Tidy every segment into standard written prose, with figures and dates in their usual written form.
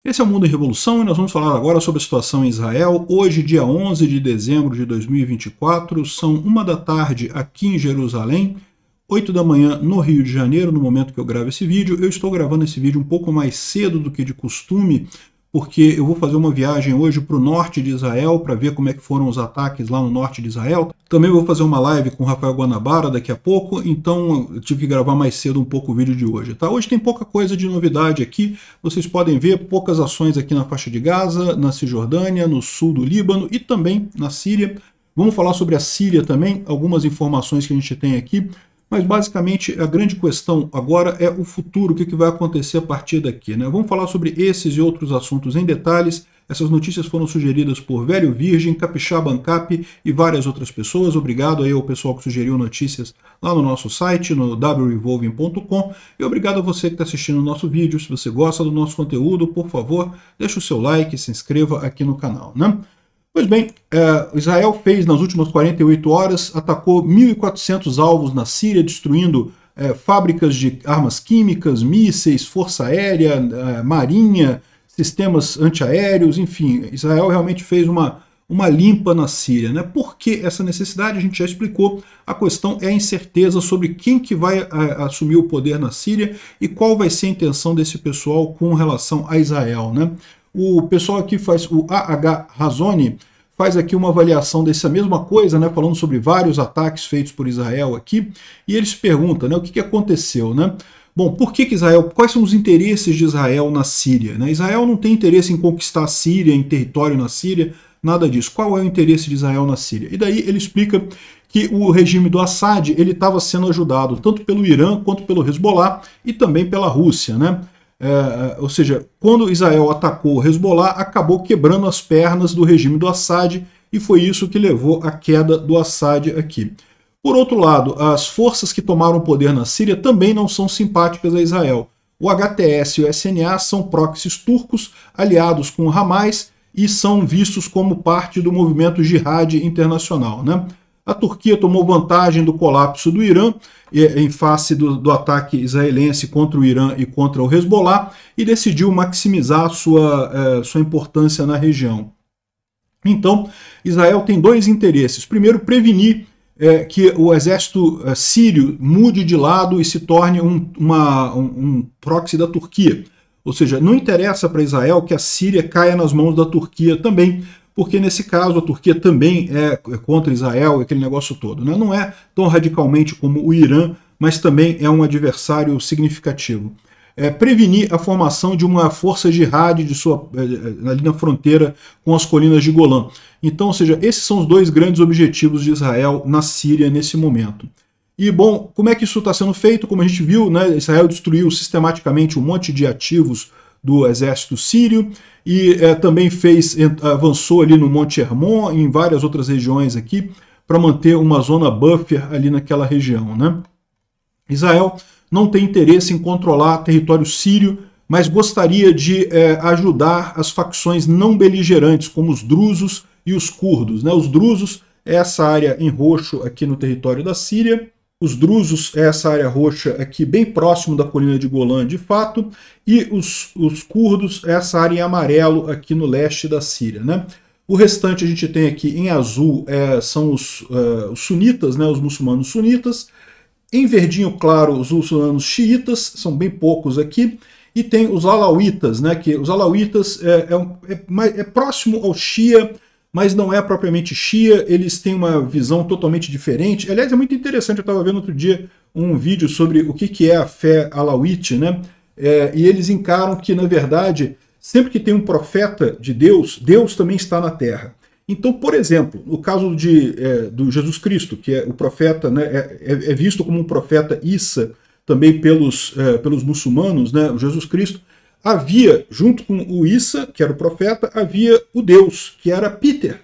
Esse é o Mundo em Revolução e nós vamos falar agora sobre a situação em Israel. Hoje, dia 11 de dezembro de 2024, são 1 da tarde aqui em Jerusalém, 8 da manhã no Rio de Janeiro, no momento que eu gravo esse vídeo. Eu estou gravando esse vídeo um pouco mais cedo do que de costume, porque eu vou fazer uma viagem hoje para o norte de Israel para ver como é que foram os ataques lá no norte de Israel. Também vou fazer uma live com o Rafael Guanabara daqui a pouco, então eu tive que gravar mais cedo um pouco o vídeo de hoje. Tá? Hoje tem pouca coisa de novidade aqui, vocês podem ver poucas ações aqui na faixa de Gaza, na Cisjordânia, no sul do Líbano e também na Síria. Vamos falar sobre a Síria também, algumas informações que a gente tem aqui. Mas basicamente a grande questão agora é o futuro, o que vai acontecer a partir daqui, né? Vamos falar sobre esses e outros assuntos em detalhes. Essas notícias foram sugeridas por Velho Virgem, Capixaba Ancap e várias outras pessoas. Obrigado aí ao pessoal que sugeriu notícias lá no nosso site, no wrevolving.com. E obrigado a você que está assistindo o nosso vídeo. Se você gosta do nosso conteúdo, por favor, deixe o seu like e se inscreva aqui no canal, né? Pois bem, Israel fez nas últimas 48 horas, atacou 1.400 alvos na Síria, destruindo fábricas de armas químicas, mísseis, força aérea, marinha, sistemas antiaéreos, enfim, Israel realmente fez uma limpa na Síria, né? Por que essa necessidade? A gente já explicou. A questão é a incerteza sobre quem que vai assumir o poder na Síria e qual vai ser a intenção desse pessoal com relação a Israel, né? O pessoal aqui faz, o AH Razoni, faz aqui uma avaliação dessa mesma coisa, né, falando sobre vários ataques feitos por Israel aqui, e ele se pergunta, né, o que aconteceu, né? Bom, por que Israel, quais são os interesses de Israel na Síria, né? Israel não tem interesse em conquistar a Síria, em território na Síria, nada disso. Qual é o interesse de Israel na Síria? E daí ele explica que o regime do Assad, ele estava sendo ajudado tanto pelo Irã quanto pelo Hezbollah e também pela Rússia, né? Ou seja, quando Israel atacou o Hezbollah, acabou quebrando as pernas do regime do Assad, e foi isso que levou à queda do Assad aqui. Por outro lado, as forças que tomaram o poder na Síria também não são simpáticas a Israel. O HTS e o SNA são proxies turcos, aliados com o Hamas, e são vistos como parte do movimento jihad internacional, né? A Turquia tomou vantagem do colapso do Irã em face do ataque israelense contra o Irã e contra o Hezbollah e decidiu maximizar sua importância na região. Então, Israel tem dois interesses. Primeiro, prevenir que o exército sírio mude de lado e se torne um proxy da Turquia. Ou seja, não interessa para Israel que a Síria caia nas mãos da Turquia também, porque nesse caso a Turquia também é contra Israel, aquele negócio todo, né? Não é tão radicalmente como o Irã, mas também é um adversário significativo. Prevenir a formação de uma força jihad ali na fronteira com as colinas de Golã. Então, ou seja, esses são os dois grandes objetivos de Israel na Síria nesse momento. E, bom, como é que isso está sendo feito? Como a gente viu, né, Israel destruiu sistematicamente um monte de ativos do exército sírio e também avançou ali no Monte Hermon e em várias outras regiões aqui para manter uma zona buffer ali naquela região, né? Israel não tem interesse em controlar território sírio, mas gostaria de ajudar as facções não beligerantes, como os drusos e os curdos, né? Os drusos é essa área em roxo aqui no território da Síria. Os drusos é essa área roxa aqui bem próximo da colina de Golã, de fato, e os curdos é essa área em amarelo aqui no leste da Síria, né? O restante a gente tem aqui em azul são os sunitas, né, os muçulmanos sunitas. Em verdinho claro, os muçulmanos xiitas, são bem poucos aqui. E tem os alauítas, né, que os alauítas é próximo ao Shia, mas não é propriamente Shia, eles têm uma visão totalmente diferente. Aliás, é muito interessante, eu estava vendo outro dia um vídeo sobre o que é a fé alauíte, né? E eles encaram que, na verdade, sempre que tem um profeta de Deus, Deus também está na Terra. Então, por exemplo, no caso do Jesus Cristo, que é o profeta, né, é visto como um profeta Issa, também pelos muçulmanos, né, o Jesus Cristo, havia, junto com o Issa, que era o profeta, havia o Deus, que era Peter,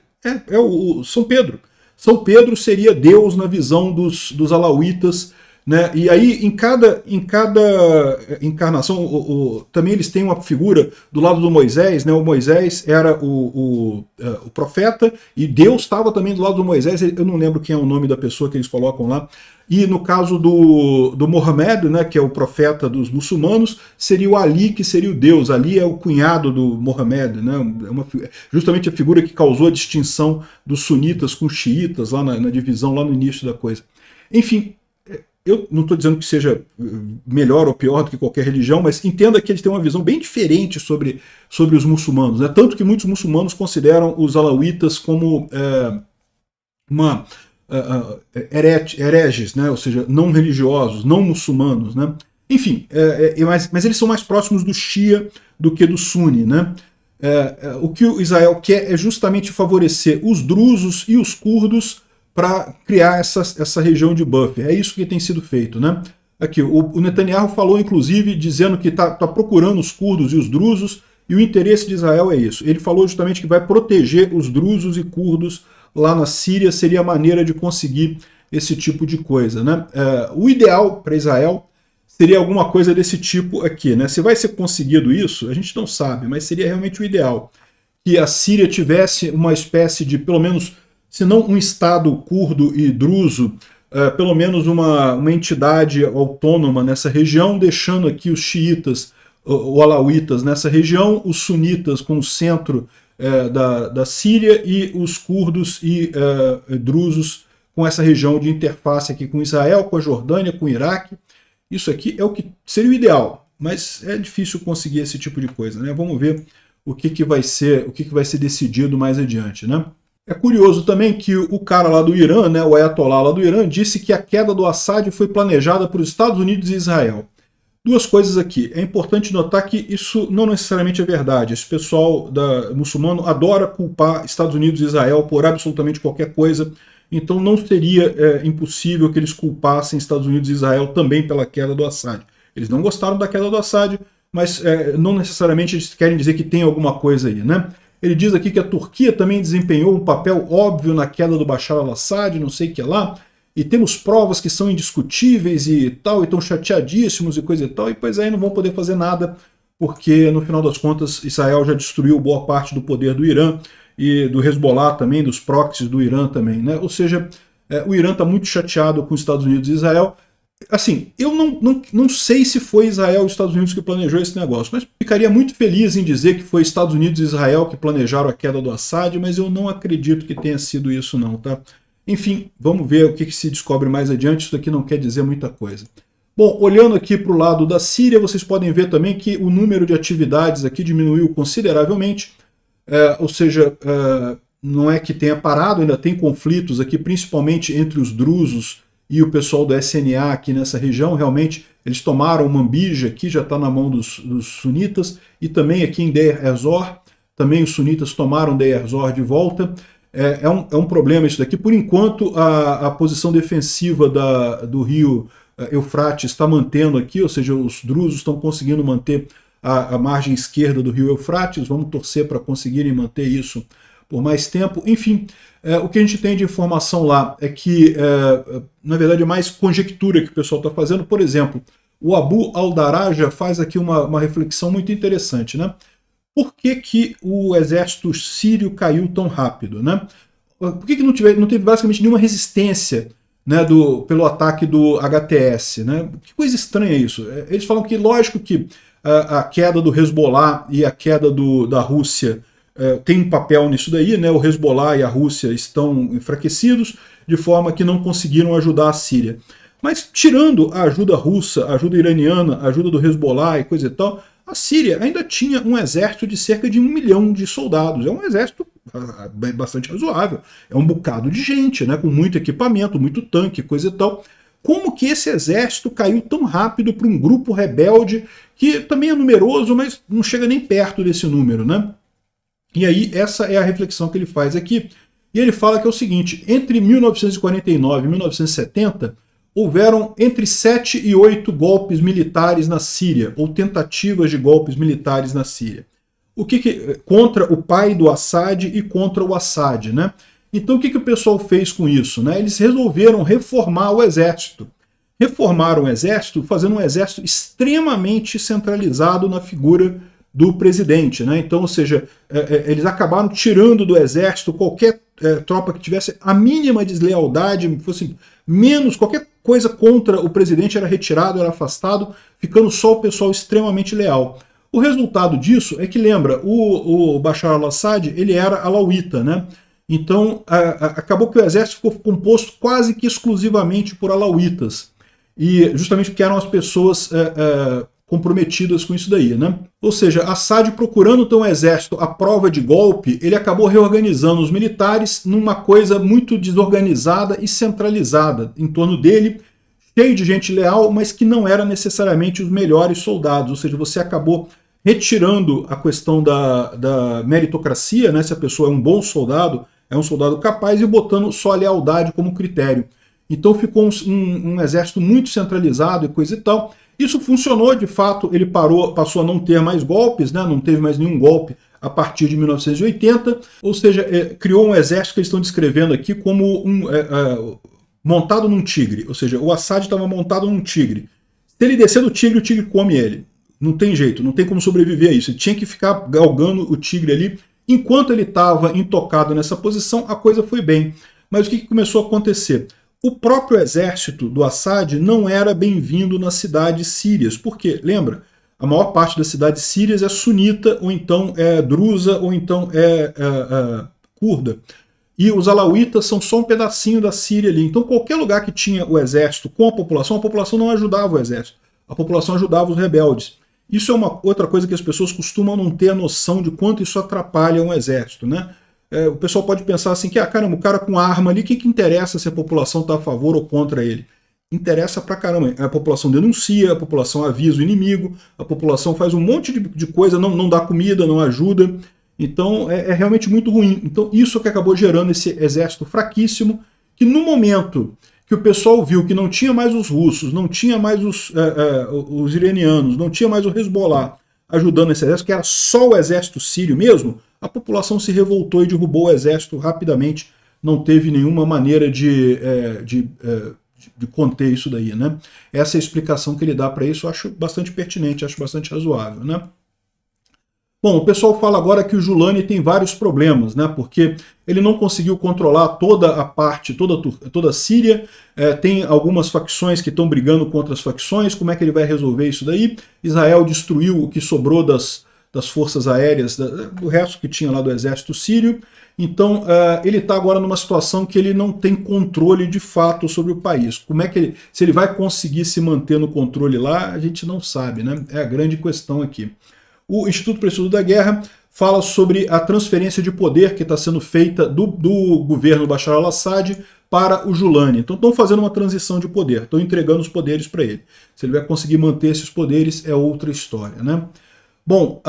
o São Pedro. São Pedro seria Deus na visão dos alauítas, né? E aí, em cada encarnação, também eles têm uma figura do lado do Moisés, né? O Moisés era o profeta, e Deus estava também do lado do Moisés. Eu não lembro quem é o nome da pessoa que eles colocam lá. E no caso do Mohammed, né, que é o profeta dos muçulmanos, seria o Ali, que seria o Deus. Ali é o cunhado do Mohammed, né? Justamente a figura que causou a distinção dos sunitas com os xiitas, lá na divisão, lá no início da coisa. Enfim, eu não estou dizendo que seja melhor ou pior do que qualquer religião, mas entenda que eles têm uma visão bem diferente sobre os muçulmanos, né? Tanto que muitos muçulmanos consideram os alauítas como hereges, né? Ou seja, não religiosos, não muçulmanos, né? Enfim, mas eles são mais próximos do Shia do que do Sunni, né? O que o Israel quer é justamente favorecer os drusos e os curdos para criar essa região de buffer. É isso que tem sido feito, né? Aqui, o Netanyahu falou, inclusive, dizendo que está procurando os curdos e os drusos, e o interesse de Israel é isso. Ele falou justamente que vai proteger os drusos e curdos lá na Síria, seria a maneira de conseguir esse tipo de coisa, né? O ideal para Israel seria alguma coisa desse tipo aqui, né? Se vai ser conseguido isso, a gente não sabe, mas seria realmente o ideal. Que a Síria tivesse uma espécie de, pelo menos, se não um Estado curdo e druso, pelo menos uma entidade autônoma nessa região, deixando aqui os xiitas ou alauítas nessa região, os sunitas com o centro da Síria e os curdos e drusos com essa região de interface aqui com Israel, com a Jordânia, com o Iraque. Isso aqui é o que seria o ideal, mas é difícil conseguir esse tipo de coisa, né? Vamos ver o que vai ser decidido mais adiante, né? É curioso também que o cara lá do Irã, né, o Ayatollah lá do Irã, disse que a queda do Assad foi planejada por Estados Unidos e Israel. Duas coisas aqui. É importante notar que isso não necessariamente é verdade. Esse pessoal muçulmano adora culpar Estados Unidos e Israel por absolutamente qualquer coisa. Então não seria impossível que eles culpassem Estados Unidos e Israel também pela queda do Assad. Eles não gostaram da queda do Assad, mas não necessariamente eles querem dizer que tem alguma coisa aí, né? Ele diz aqui que a Turquia também desempenhou um papel óbvio na queda do Bashar al-Assad, não sei o que lá, e temos provas que são indiscutíveis e tal, e estão chateadíssimos e coisa e tal, e pois aí não vão poder fazer nada, porque no final das contas Israel já destruiu boa parte do poder do Irã, e do Hezbollah também, dos proxies do Irã também, né? Ou seja, o Irã está muito chateado com os Estados Unidos e Israel. Assim, eu não sei se foi Israel e os Estados Unidos que planejou esse negócio, mas ficaria muito feliz em dizer que foi Estados Unidos e Israel que planejaram a queda do Assad, mas eu não acredito que tenha sido isso não, tá? Enfim, vamos ver o que se descobre mais adiante, isso aqui não quer dizer muita coisa. Bom, olhando aqui para o lado da Síria, vocês podem ver também que o número de atividades aqui diminuiu consideravelmente, ou seja, não é que tenha parado, ainda tem conflitos aqui, principalmente entre os drusos e o pessoal do SNA aqui nessa região. Realmente eles tomaram Manbij, aqui já está na mão dos sunitas, e também aqui em Deir ez-Zor, também os sunitas tomaram Deir ez-Zor de volta. É um problema isso daqui. Por enquanto, a posição defensiva do rio Eufrates está mantendo aqui, ou seja, os drusos estão conseguindo manter a margem esquerda do rio Eufrates. Vamos torcer para conseguirem manter isso por mais tempo. Enfim, o que a gente tem de informação lá é que, na verdade, é mais conjectura que o pessoal está fazendo. Por exemplo, o Abu al-Daraja faz aqui uma reflexão muito interessante, né? Por que o exército sírio caiu tão rápido, né? Por que não teve basicamente nenhuma resistência, né, pelo ataque do HTS, né? Que coisa estranha isso. Eles falam que, lógico que a queda do Hezbollah e a queda da Rússia tem um papel nisso daí, né? O Hezbollah e a Rússia estão enfraquecidos, de forma que não conseguiram ajudar a Síria. Mas tirando a ajuda russa, a ajuda iraniana, a ajuda do Hezbollah e coisa e tal, a Síria ainda tinha um exército de cerca de 1 milhão de soldados. É um exército bastante razoável. É um bocado de gente, né? Com muito equipamento, muito tanque, coisa e tal. Como que esse exército caiu tão rápido para um grupo rebelde que também é numeroso, mas não chega nem perto desse número, né? E aí essa é a reflexão que ele faz aqui. E ele fala que é o seguinte: entre 1949 e 1970, houveram entre 7 e 8 golpes militares na Síria, ou tentativas de golpes militares na Síria. Contra o pai do Assad e contra o Assad, né? Então o que o pessoal fez com isso, né? Eles resolveram reformar o exército. reformaram o exército, fazendo um exército extremamente centralizado na figura do presidente, né? Então, ou seja, eles acabaram tirando do exército qualquer tropa que tivesse a mínima deslealdade, fosse menos, qualquer coisa contra o presidente era retirado, era afastado, ficando só o pessoal extremamente leal. O resultado disso é que, lembra, o Bashar al-Assad, ele era alauíta, né? Então, acabou que o exército ficou composto quase que exclusivamente por alauítas, e justamente porque eram as pessoas comprometidas com isso daí, né? Ou seja, Assad, procurando ter um exército à prova de golpe, ele acabou reorganizando os militares numa coisa muito desorganizada e centralizada em torno dele, cheio de gente leal, mas que não era necessariamente os melhores soldados. Ou seja, você acabou retirando a questão da meritocracia, né? Se a pessoa é um bom soldado, é um soldado capaz, e botando só a lealdade como critério. Então ficou um exército muito centralizado e coisa e tal. Isso funcionou, de fato, ele passou a não ter mais golpes, né? Não teve mais nenhum golpe a partir de 1980, ou seja, criou um exército que eles estão descrevendo aqui como montado num tigre, ou seja, o Assad estava montado num tigre. Se ele descer do tigre, o tigre come ele. Não tem jeito, não tem como sobreviver a isso. Ele tinha que ficar galgando o tigre ali. Enquanto ele estava intocado nessa posição, a coisa foi bem. Mas o que começou a acontecer? O próprio exército do Assad não era bem-vindo nas cidades sírias. Por quê? Lembra? A maior parte das cidades sírias é sunita, ou então é drusa, ou então é curda. E os alauítas são só um pedacinho da Síria ali. Então qualquer lugar que tinha o exército com a população não ajudava o exército. A população ajudava os rebeldes. Isso é uma outra coisa que as pessoas costumam não ter a noção de quanto isso atrapalha um exército, né? O pessoal pode pensar assim que, caramba, o cara com arma ali, o que interessa se a população está a favor ou contra ele? Interessa pra caramba. A população denuncia, a população avisa o inimigo, a população faz um monte de coisa, não dá comida, não ajuda. Então é realmente muito ruim. Então isso que acabou gerando esse exército fraquíssimo, que no momento que o pessoal viu que não tinha mais os russos, não tinha mais os iranianos, não tinha mais o Hezbollah ajudando esse exército, que era só o exército sírio mesmo, a população se revoltou e derrubou o exército rapidamente. Não teve nenhuma maneira de conter isso daí, né? Essa é a explicação que ele dá para isso, eu acho bastante pertinente, acho bastante razoável, né? Bom, o pessoal fala agora que o Julani tem vários problemas, né? Porque ele não conseguiu controlar toda a parte, toda a Síria, tem algumas facções que estão brigando contra as facções, como é que ele vai resolver isso daí? Israel destruiu o que sobrou das forças aéreas, do resto que tinha lá do exército sírio, então ele está agora numa situação que ele não tem controle de fato sobre o país. Como é que se ele vai conseguir se manter no controle lá, a gente não sabe, né? É a grande questão aqui. O Instituto para o Estudo da Guerra fala sobre a transferência de poder que está sendo feita do governo Bashar al-Assad para o Julani. Então estão fazendo uma transição de poder, estão entregando os poderes para ele. Se ele vai conseguir manter esses poderes é outra história, né? Bom,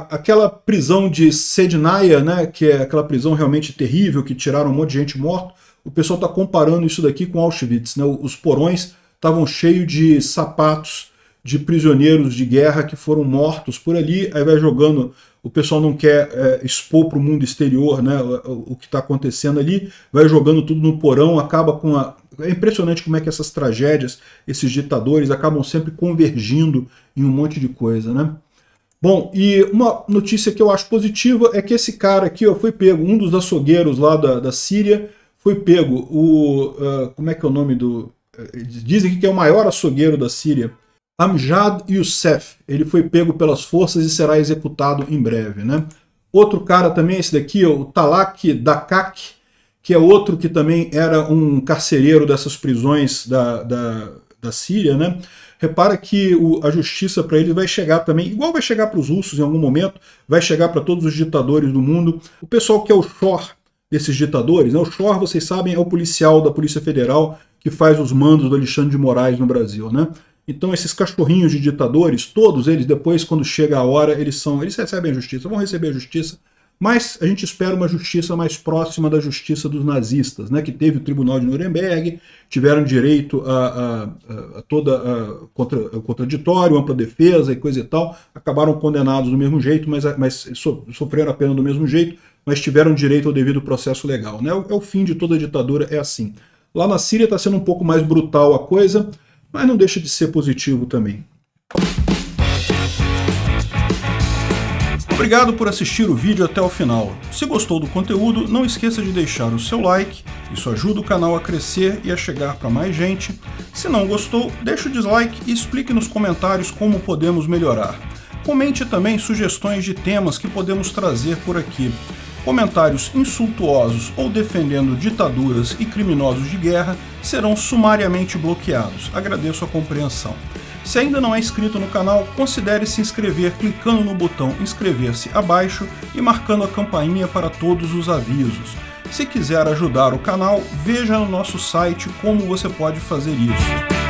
aquela prisão de Sednaya, né, que é aquela prisão realmente terrível, que tiraram um monte de gente morta, o pessoal está comparando isso daqui com Auschwitz, né? Os porões estavam cheios de sapatos de prisioneiros de guerra que foram mortos por ali, aí vai jogando, o pessoal não quer expor para o mundo exterior, né, o que está acontecendo ali, vai jogando tudo no porão, acaba com É impressionante como é que essas tragédias, esses ditadores, acabam sempre convergindo em um monte de coisa, né? Bom, e uma notícia que eu acho positiva é que esse cara aqui foi pego, um dos açougueiros lá da Síria, foi pego, como é que é o nome do... Dizem que é o maior açougueiro da Síria, Amjad Youssef, ele foi pego pelas forças e será executado em breve, né? Outro cara também, esse daqui, o Talak Dakak, que é outro que também era um carcereiro dessas prisões da Síria, né? Repara que a justiça para ele vai chegar também, igual vai chegar para os russos em algum momento, vai chegar para todos os ditadores do mundo. O pessoal que é o Shor desses ditadores, né? O Shor, vocês sabem, é o policial da Polícia Federal que faz os mandos do Alexandre de Moraes no Brasil, né? Então esses cachorrinhos de ditadores, todos eles, depois quando chega a hora, eles recebem a justiça, vão receber a justiça, mas a gente espera uma justiça mais próxima da justiça dos nazistas, né, que teve o Tribunal de Nuremberg, tiveram direito a contraditório, ampla defesa e coisa e tal, acabaram condenados do mesmo jeito, mas sofreram a pena do mesmo jeito, mas tiveram direito ao devido processo legal, né? É o fim de toda ditadura, é assim. Lá na Síria está sendo um pouco mais brutal a coisa, mas não deixa de ser positivo também. Obrigado por assistir o vídeo até o final. Se gostou do conteúdo, não esqueça de deixar o seu like, isso ajuda o canal a crescer e a chegar para mais gente. Se não gostou, deixe o dislike e explique nos comentários como podemos melhorar. Comente também sugestões de temas que podemos trazer por aqui. Comentários insultuosos ou defendendo ditaduras e criminosos de guerra serão sumariamente bloqueados. Agradeço a compreensão. Se ainda não é inscrito no canal, considere se inscrever clicando no botão inscrever-se abaixo e marcando a campainha para todos os avisos. Se quiser ajudar o canal, veja no nosso site como você pode fazer isso.